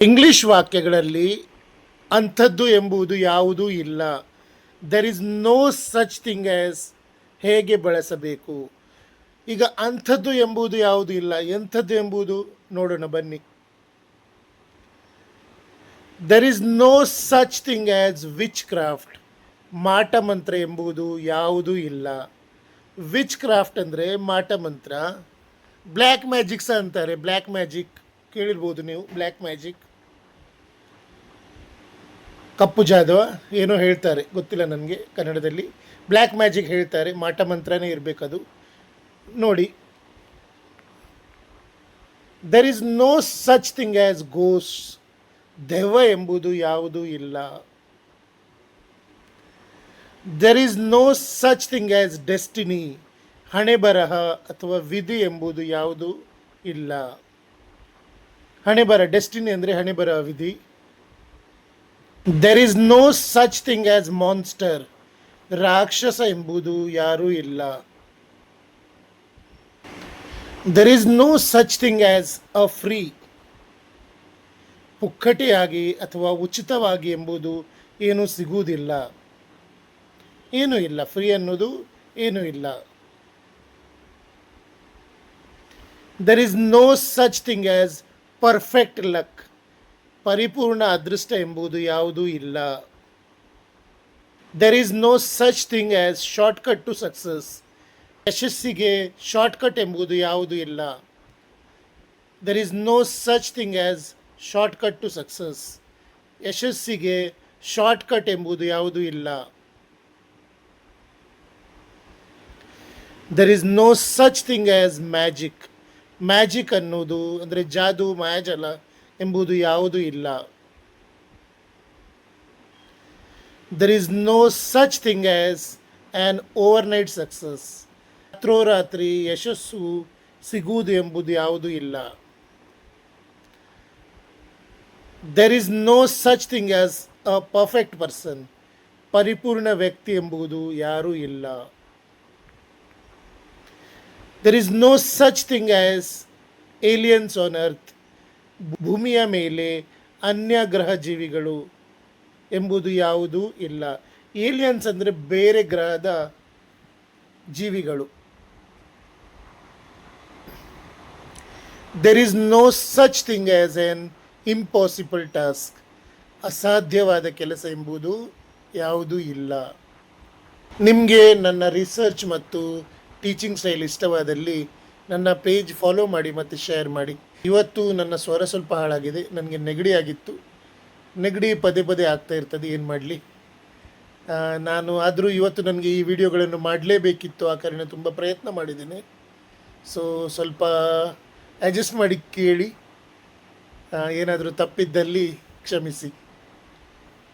English ವಾಕ್ಯಗಳಲ್ಲಿ ಅಂಥದ್ದು ಎಂಬುದು ಯಾವುದೂ ಇಲ್ಲ. There is no such thing as ಹೇಗೆ ಬಳಸಬೇಕು. ಈಗ ಅಂಥದ್ದು ಎಂಬುದು ಯಾವುದೂ ಇಲ್ಲ, ಎಂಥದ್ದು ಎಂಬುದು ನೋಡೋಣ ಬನ್ನಿ. There is no such thing as witchcraft. ಮಾಟ ಮಂತ್ರ ಎಂಬುದು ಯಾವುದೂ ಇಲ್ಲ. ವಿಚ್ ಕ್ರಾಫ್ಟ್ ಅಂದರೆ ಮಾಟ ಮಂತ್ರ. ಬ್ಲ್ಯಾಕ್ ಮ್ಯಾಜಿಕ್ಸ ಅಂತಾರೆ. ಬ್ಲ್ಯಾಕ್ ಮ್ಯಾಜಿಕ್ ಕೇಳಿರ್ಬೋದು ನೀವು. ಬ್ಲ್ಯಾಕ್ ಮ್ಯಾಜಿಕ್, ಕಪ್ಪು ಜಾದವ ಏನೋ ಹೇಳ್ತಾರೆ, ಗೊತ್ತಿಲ್ಲ ನನಗೆ ಕನ್ನಡದಲ್ಲಿ. ಬ್ಲ್ಯಾಕ್ ಮ್ಯಾಜಿಕ್ ಹೇಳ್ತಾರೆ, ಮಾಟ ಮಂತ್ರನೇ ಇರಬೇಕದು. ನೋಡಿ, there is no such thing as ಗೋಸ್. ದೆವ್ವ ಎಂಬುದು ಯಾವುದೂ ಇಲ್ಲ. There is no such thing as destiny. ಹಣೆ ಬರಹ ಅಥವಾ ವಿಧಿ ಎಂಬುದು ಯಾವುದೂ ಇಲ್ಲ. ಹಣೆ ಬರ, ಡೆಸ್ಟಿನಿ ಅಂದರೆ ಹಣೆ ಬರಹ, ವಿಧಿ. There is no such thing as monster. ರಾಕ್ಷಸ ಎಂಬುದು ಯಾರೂ ಇಲ್ಲ. There is no such thing as a free. ಪುಕ್ಕಟೆಯಾಗಿ ಅಥವಾ ಉಚಿತವಾಗಿ ಎಂಬುದು ಏನೂ ಸಿಗುವುದಿಲ್ಲ. ಏನೂ ಇಲ್ಲ, ಫ್ರೀ ಅನ್ನೋದು ಏನೂ ಇಲ್ಲ. There is no such thing as perfect luck. ಪರಿಪೂರ್ಣ ಅದೃಷ್ಟ ಎಂಬುದು ಯಾವುದೂ ಇಲ್ಲ. There is no such thing as shortcut to success. ಯಶಸ್ಸಿಗೆ ಶಾರ್ಟ್ಕಟ್ ಎಂಬುದು ಯಾವುದೂ ಇಲ್ಲ. There is no such thing as shortcut to success. ಯಶಸ್ಸಿಗೆ ಶಾರ್ಟ್ಕಟ್ ಎಂಬುದು ಯಾವುದೂ ಇಲ್ಲ. There is no such thing as magic. Magic ಅನ್ನೋದು ಅಂದರೆ ಜಾದು, ಮಾಯಾಜಲ ಎಂಬುದು ಯಾವುದೂ ಇಲ್ಲ. There is no such thing as an overnight success. ರಾತ್ರೋರಾತ್ರಿ ಯಶಸ್ಸು ಸಿಗುವುದು ಎಂಬುದು ಯಾವುದೂ ಇಲ್ಲ. There is no such thing as a perfect person. ಪರಿಪೂರ್ಣ ವ್ಯಕ್ತಿ ಎಂಬುದು ಯಾರೂ ಇಲ್ಲ. There is no such thing as aliens on earth. ಭೂಮಿಯ ಮೇಲೆ ಅನ್ಯ ಗ್ರಹ ಜೀವಿಗಳು ಎಂಬುದು ಯಾವುದೂ ಇಲ್ಲ. ಏಲಿಯನ್ಸ್ ಅಂದರೆ ಬೇರೆ ಗ್ರಹದ ಜೀವಿಗಳು. There is no such thing as an impossible task. ಅಸಾಧ್ಯವಾದ ಕೆಲಸ ಎಂಬುದು ಯಾವುದೂ ಇಲ್ಲ. ನಿಮಗೆ ನನ್ನ ರಿಸರ್ಚ್ ಮತ್ತು ಟೀಚಿಂಗ್ ಸ್ಟೈಲ್ ಇಷ್ಟವಾದಲ್ಲಿ ನನ್ನ ಪೇಜ್ ಫಾಲೋ ಮಾಡಿ ಮತ್ತು ಶೇರ್ ಮಾಡಿ. ಇವತ್ತು ನನ್ನ ಸ್ವರ ಸ್ವಲ್ಪ ಹಾಳಾಗಿದೆ, ನನಗೆ ನೆಗಡಿ ಆಗಿತ್ತು. ನೆಗಡಿ ಪದೇ ಪದೇ ಆಗ್ತಾ ಇರ್ತದೆ, ಏನು ಮಾಡಲಿ. ನಾನು ಆದರೂ ಇವತ್ತು ನನಗೆ ಈ ವಿಡಿಯೋಗಳನ್ನು ಮಾಡಲೇಬೇಕಿತ್ತು, ಆ ಕಾರಣ ತುಂಬ ಪ್ರಯತ್ನ ಮಾಡಿದ್ದೇನೆ. ಸೊ ಸ್ವಲ್ಪ ಅಡ್ಜಸ್ಟ್ ಮಾಡಿ ಕೇಳಿ. ಏನಾದರೂ ತಪ್ಪಿದ್ದಲ್ಲಿ ಕ್ಷಮಿಸಿ.